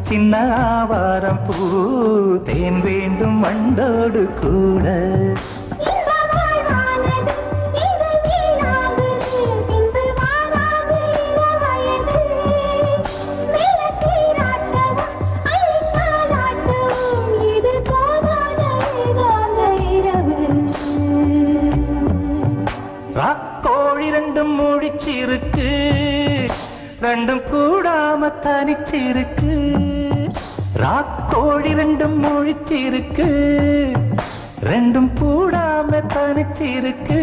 சின்ன ஆவாரம் பூ தேன் வேண்டும் வண்டோடு கூட ராக்கோழி ரெண்டும் முழிச்சிருக்கு ரெண்டும் கூடாம தனிச்சிருக்கு ராக்கோழி ரெண்டும் முழிச்சிருக்கு ரெண்டும் கூடாம தனிச்சிருக்கு